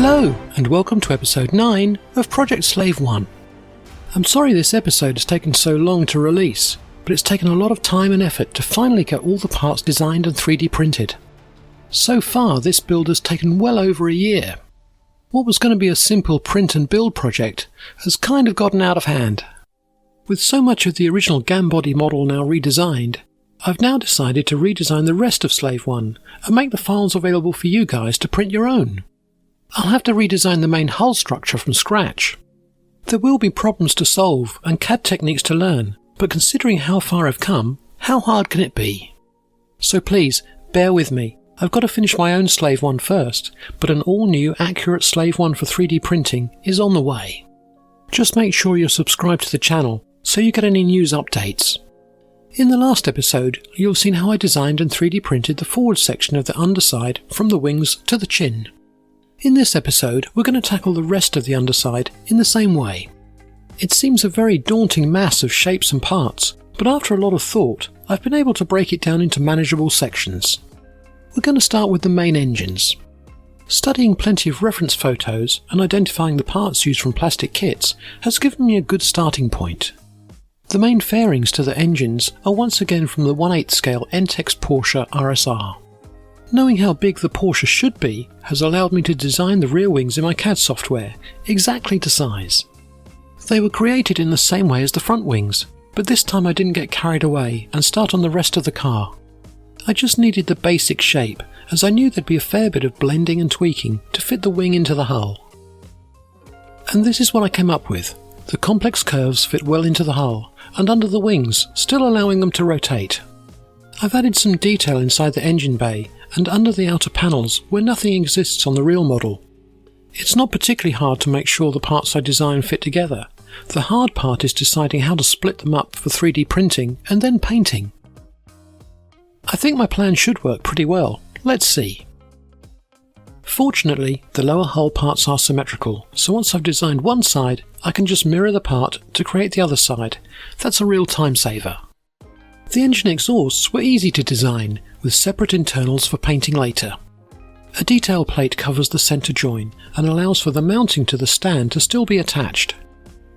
Hello, and welcome to episode 9 of Project Slave 1. I'm sorry this episode has taken so long to release, but it's taken a lot of time and effort to finally get all the parts designed and 3D printed. So far, this build has taken well over a year. What was going to be a simple print and build project has kind of gotten out of hand. With so much of the original GAM body model now redesigned, I've now decided to redesign the rest of Slave 1 and make the files available for you guys to print your own. I'll have to redesign the main hull structure from scratch. There will be problems to solve and CAD techniques to learn, but considering how far I've come, how hard can it be? So please, bear with me. I've got to finish my own Slave 1 first, but an all-new accurate Slave 1 for 3D printing is on the way. Just make sure you're subscribed to the channel so you get any news updates. In the last episode, you'll have seen how I designed and 3D printed the forward section of the underside from the wings to the chin. In this episode, we're going to tackle the rest of the underside in the same way. It seems a very daunting mass of shapes and parts, but after a lot of thought, I've been able to break it down into manageable sections. We're going to start with the main engines. Studying plenty of reference photos and identifying the parts used from plastic kits has given me a good starting point. The main fairings to the engines are once again from the 1/8 scale NTEX Porsche RSR. Knowing how big the Porsche should be has allowed me to design the rear wings in my CAD software, exactly to size. They were created in the same way as the front wings, but this time I didn't get carried away and start on the rest of the car. I just needed the basic shape, as I knew there'd be a fair bit of blending and tweaking to fit the wing into the hull. And this is what I came up with. The complex curves fit well into the hull, and under the wings, still allowing them to rotate. I've added some detail inside the engine bay and under the outer panels where nothing exists on the real model. It's not particularly hard to make sure the parts I design fit together. The hard part is deciding how to split them up for 3D printing and then painting. I think my plan should work pretty well. Let's see. Fortunately, the lower hull parts are symmetrical, so once I've designed one side, I can just mirror the part to create the other side. That's a real time saver. The engine exhausts were easy to design, with separate internals for painting later. A detail plate covers the centre join and allows for the mounting to the stand to still be attached.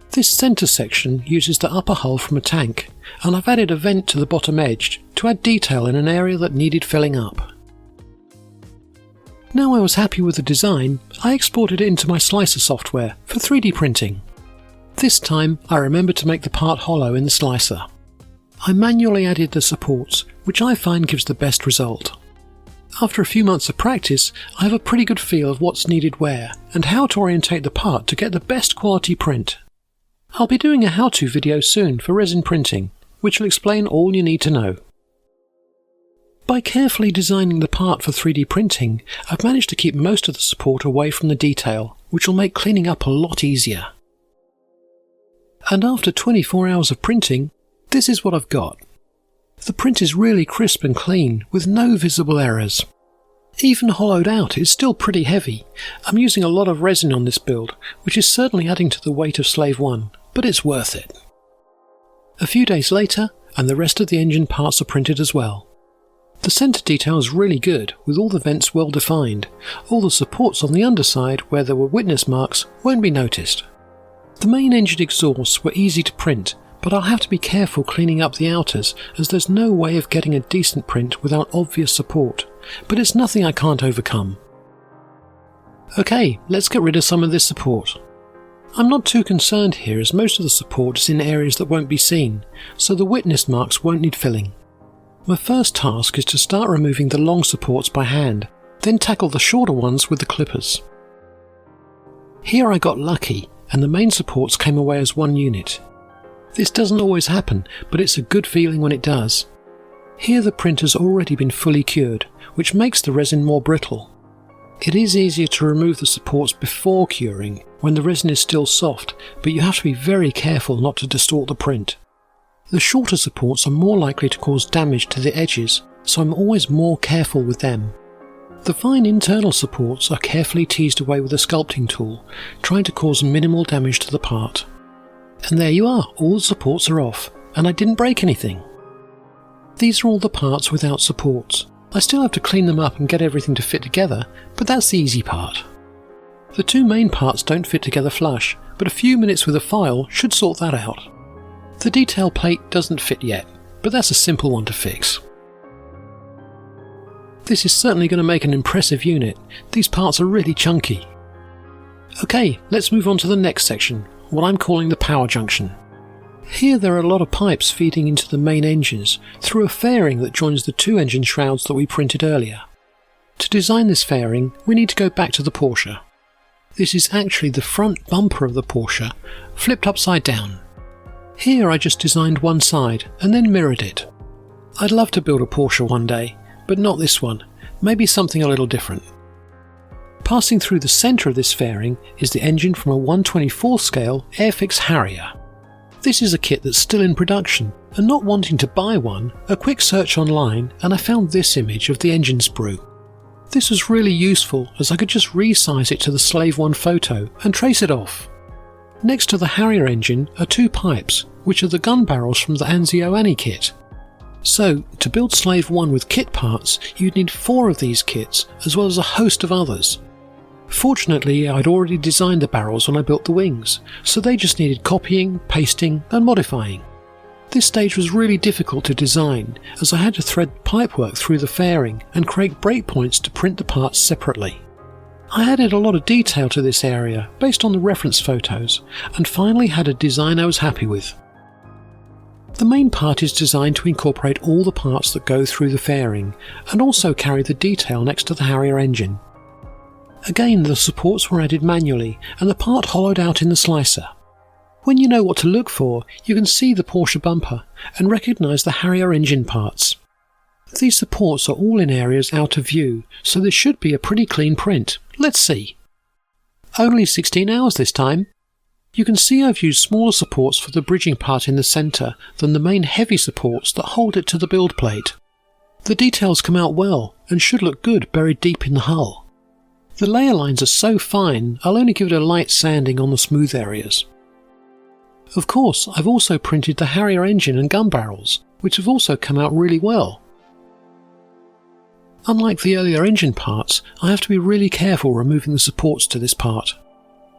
This centre section uses the upper hull from a tank, and I've added a vent to the bottom edge to add detail in an area that needed filling up. Now I was happy with the design, I exported it into my slicer software for 3D printing. This time I remembered to make the part hollow in the slicer. I manually added the supports, which I find gives the best result. After a few months of practice, I have a pretty good feel of what's needed where, and how to orientate the part to get the best quality print. I'll be doing a how-to video soon for resin printing, which will explain all you need to know. By carefully designing the part for 3D printing, I've managed to keep most of the support away from the detail, which will make cleaning up a lot easier. And after 24 hours of printing, this is what I've got. The print is really crisp and clean, with no visible errors. Even hollowed out, it's still pretty heavy. I'm using a lot of resin on this build, which is certainly adding to the weight of Slave 1, but it's worth it. A few days later, and the rest of the engine parts are printed as well. The centre detail is really good, with all the vents well defined. All the supports on the underside, where there were witness marks, won't be noticed. The main engine exhausts were easy to print, but I'll have to be careful cleaning up the outers, as there's no way of getting a decent print without obvious support, but it's nothing I can't overcome. Okay, let's get rid of some of this support. I'm not too concerned here, as most of the support is in areas that won't be seen, so the witness marks won't need filling. My first task is to start removing the long supports by hand, then tackle the shorter ones with the clippers. Here I got lucky, and the main supports came away as one unit. This doesn't always happen, but it's a good feeling when it does. Here the print has already been fully cured, which makes the resin more brittle. It is easier to remove the supports before curing, when the resin is still soft, but you have to be very careful not to distort the print. The shorter supports are more likely to cause damage to the edges, so I'm always more careful with them. The fine internal supports are carefully teased away with a sculpting tool, trying to cause minimal damage to the part. And there you are, all the supports are off, and I didn't break anything. These are all the parts without supports. I still have to clean them up and get everything to fit together, but that's the easy part. The two main parts don't fit together flush, but a few minutes with a file should sort that out. The detail plate doesn't fit yet, but that's a simple one to fix. This is certainly going to make an impressive unit. These parts are really chunky. Okay, let's move on to the next section, what I'm calling the power junction. Here there are a lot of pipes feeding into the main engines through a fairing that joins the two engine shrouds that we printed earlier. To design this fairing, we need to go back to the Porsche. This is actually the front bumper of the Porsche, flipped upside down. Here I just designed one side and then mirrored it. I'd love to build a Porsche one day, but not this one, maybe something a little different. Passing through the centre of this fairing is the engine from a 1/24 scale Airfix Harrier. This is a kit that's still in production, and not wanting to buy one, a quick search online and I found this image of the engine sprue. This was really useful as I could just resize it to the Slave 1 photo and trace it off. Next to the Harrier engine are two pipes, which are the gun barrels from the Anzio Annie kit. So, to build Slave 1 with kit parts, you'd need 4 of these kits, as well as a host of others. Fortunately, I'd already designed the barrels when I built the wings, so they just needed copying, pasting and modifying. This stage was really difficult to design, as I had to thread pipework through the fairing and create breakpoints to print the parts separately. I added a lot of detail to this area based on the reference photos, and finally had a design I was happy with. The main part is designed to incorporate all the parts that go through the fairing, and also carry the detail next to the Harrier engine. Again, the supports were added manually, and the part hollowed out in the slicer. When you know what to look for, you can see the Porsche bumper and recognise the Harrier engine parts. These supports are all in areas out of view, so this should be a pretty clean print. Let's see. Only 16 hours this time. You can see I've used smaller supports for the bridging part in the centre than the main heavy supports that hold it to the build plate. The details come out well and should look good buried deep in the hull. The layer lines are so fine I'll only give it a light sanding on the smooth areas. Of course, I've also printed the Harrier engine and gun barrels, which have also come out really well. Unlike the earlier engine parts, I have to be really careful removing the supports to this part.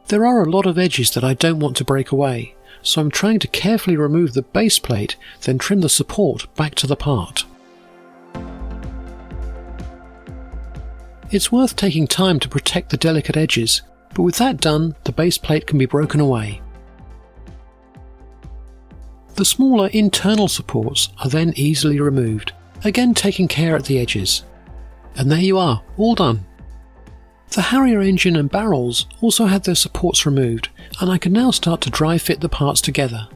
There are a lot of edges that I don't want to break away, so I'm trying to carefully remove the base plate, then trim the support back to the part. It's worth taking time to protect the delicate edges, but with that done, the base plate can be broken away. The smaller internal supports are then easily removed, again taking care at the edges. And there you are, all done. The Harrier engine and barrels also had their supports removed, and I can now start to dry fit the parts together.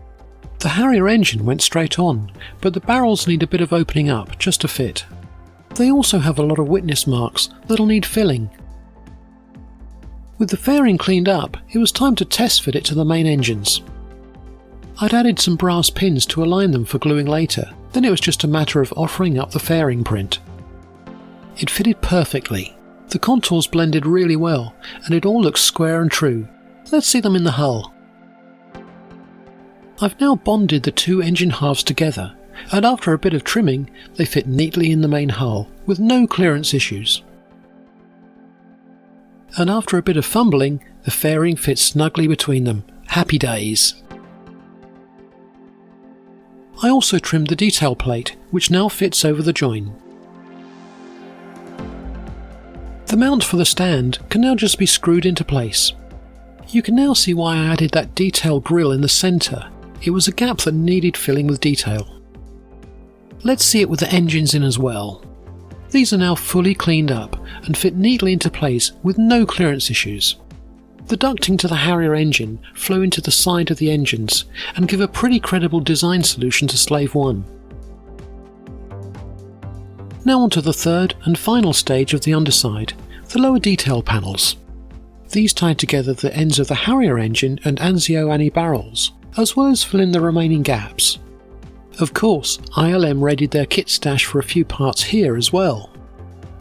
The Harrier engine went straight on, but the barrels need a bit of opening up just to fit. They also have a lot of witness marks that'll need filling. With the fairing cleaned up, it was time to test fit it to the main engines. I'd added some brass pins to align them for gluing later, then it was just a matter of offering up the fairing print. It fitted perfectly. The contours blended really well, and it all looks square and true. Let's see them in the hull. I've now bonded the two engine halves together, and after a bit of trimming, they fit neatly in the main hull, with no clearance issues. And after a bit of fumbling, the fairing fits snugly between them. Happy days! I also trimmed the detail plate, which now fits over the join. The mount for the stand can now just be screwed into place. You can now see why I added that detail grille in the centre. It was a gap that needed filling with detail. Let's see it with the engines in as well. These are now fully cleaned up and fit neatly into place with no clearance issues. The ducting to the Harrier engine flow into the side of the engines and give a pretty credible design solution to Slave 1. Now on to the third and final stage of the underside, the lower detail panels. These tied together the ends of the Harrier engine and Anzio Annie barrels, as well as fill in the remaining gaps. Of course, ILM raided their kit stash for a few parts here as well.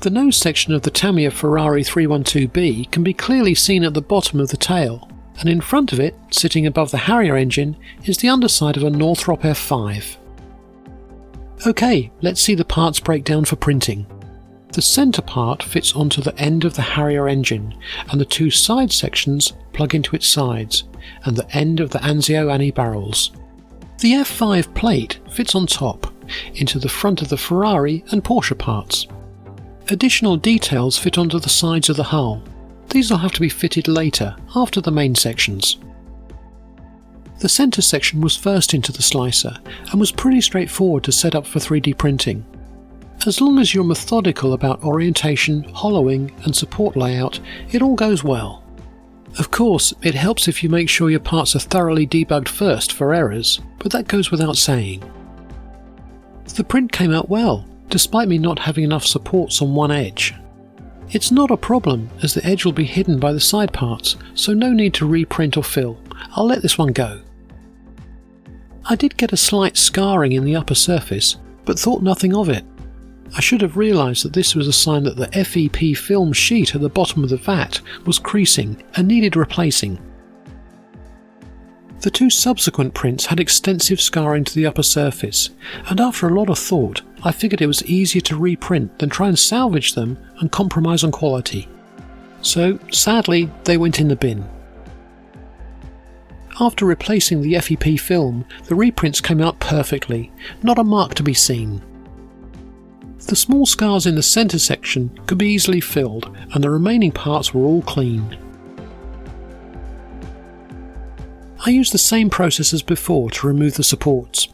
The nose section of the Tamiya Ferrari 312B can be clearly seen at the bottom of the tail, and in front of it, sitting above the Harrier engine, is the underside of a Northrop F5. OK, let's see the parts breakdown for printing. The centre part fits onto the end of the Harrier engine, and the two side sections plug into its sides, and the end of the Anzio Annie barrels. The F5 plate fits on top, into the front of the Ferrari and Porsche parts. Additional details fit onto the sides of the hull. These will have to be fitted later, after the main sections. The centre section was first into the slicer, and was pretty straightforward to set up for 3D printing. As long as you're methodical about orientation, hollowing and support layout, it all goes well. Of course, it helps if you make sure your parts are thoroughly debugged first for errors, but that goes without saying. The print came out well, despite me not having enough supports on one edge. It's not a problem, as the edge will be hidden by the side parts, so no need to reprint or fill. I'll let this one go. I did get a slight scarring in the upper surface, but thought nothing of it. I should have realised that this was a sign that the FEP film sheet at the bottom of the vat was creasing and needed replacing. The two subsequent prints had extensive scarring to the upper surface, and after a lot of thought, I figured it was easier to reprint than try and salvage them and compromise on quality. So, sadly, they went in the bin. After replacing the FEP film, the reprints came out perfectly, not a mark to be seen. The small scars in the centre section could be easily filled, and the remaining parts were all clean. I used the same process as before to remove the supports.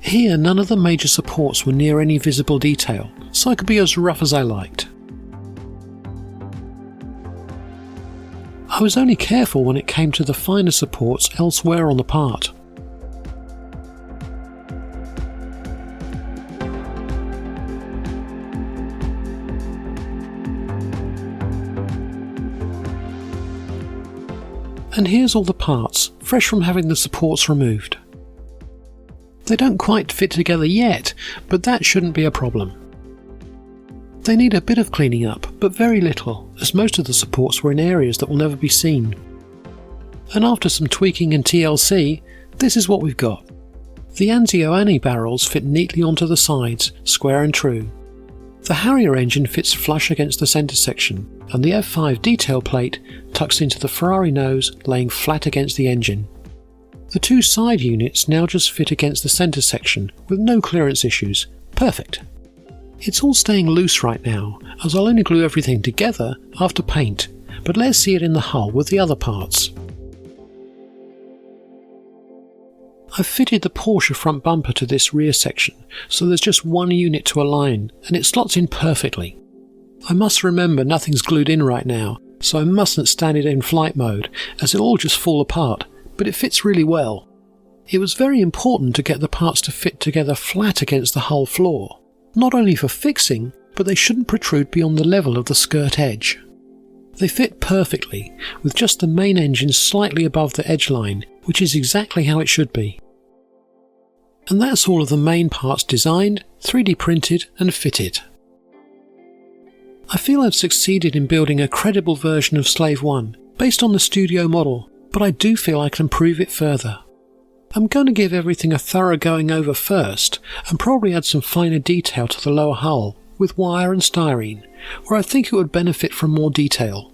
Here none of the major supports were near any visible detail, so I could be as rough as I liked. I was only careful when it came to the finer supports elsewhere on the part. And here's all the parts, fresh from having the supports removed. They don't quite fit together yet, but that shouldn't be a problem. They need a bit of cleaning up, but very little, as most of the supports were in areas that will never be seen. And after some tweaking and TLC, this is what we've got. The Anzio Annie barrels fit neatly onto the sides, square and true. The Harrier engine fits flush against the centre section, and the F5 detail plate tucks into the Ferrari nose, laying flat against the engine. The two side units now just fit against the centre section, with no clearance issues. Perfect. It's all staying loose right now, as I'll only glue everything together after paint, but let's see it in the hull with the other parts. I've fitted the Porsche front bumper to this rear section, so there's just one unit to align, and it slots in perfectly. I must remember nothing's glued in right now, so I mustn't stand it in flight mode, as it'll all just fall apart, but it fits really well. It was very important to get the parts to fit together flat against the hull floor, not only for fixing, but they shouldn't protrude beyond the level of the skirt edge. They fit perfectly, with just the main engine slightly above the edge line, which is exactly how it should be. And that's all of the main parts designed, 3D printed and fitted. I feel I've succeeded in building a credible version of Slave 1, based on the studio model, but I do feel I can improve it further. I'm going to give everything a thorough going over first, and probably add some finer detail to the lower hull, with wire and styrene, where I think it would benefit from more detail.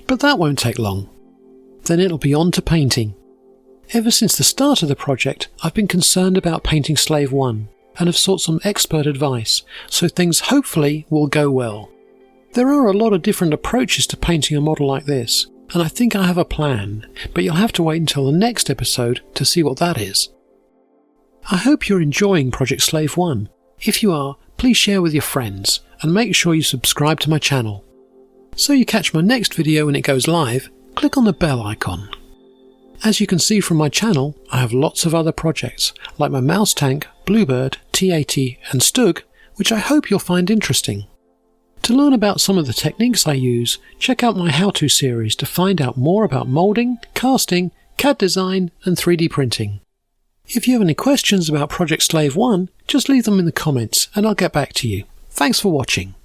But that won't take long. Then it'll be on to painting. Ever since the start of the project, I've been concerned about painting Slave 1, and have sought some expert advice, so things hopefully will go well. There are a lot of different approaches to painting a model like this, and I think I have a plan, but you'll have to wait until the next episode to see what that is. I hope you're enjoying Project Slave 1. If you are, please share with your friends, and make sure you subscribe to my channel. So you catch my next video when it goes live, click on the bell icon. As you can see from my channel, I have lots of other projects, like my mouse tank, Bluebird, T80 and Stug, which I hope you'll find interesting. To learn about some of the techniques I use, check out my how-to series to find out more about moulding, casting, CAD design and 3D printing. If you have any questions about Project Slave 1, just leave them in the comments and I'll get back to you. Thanks for watching.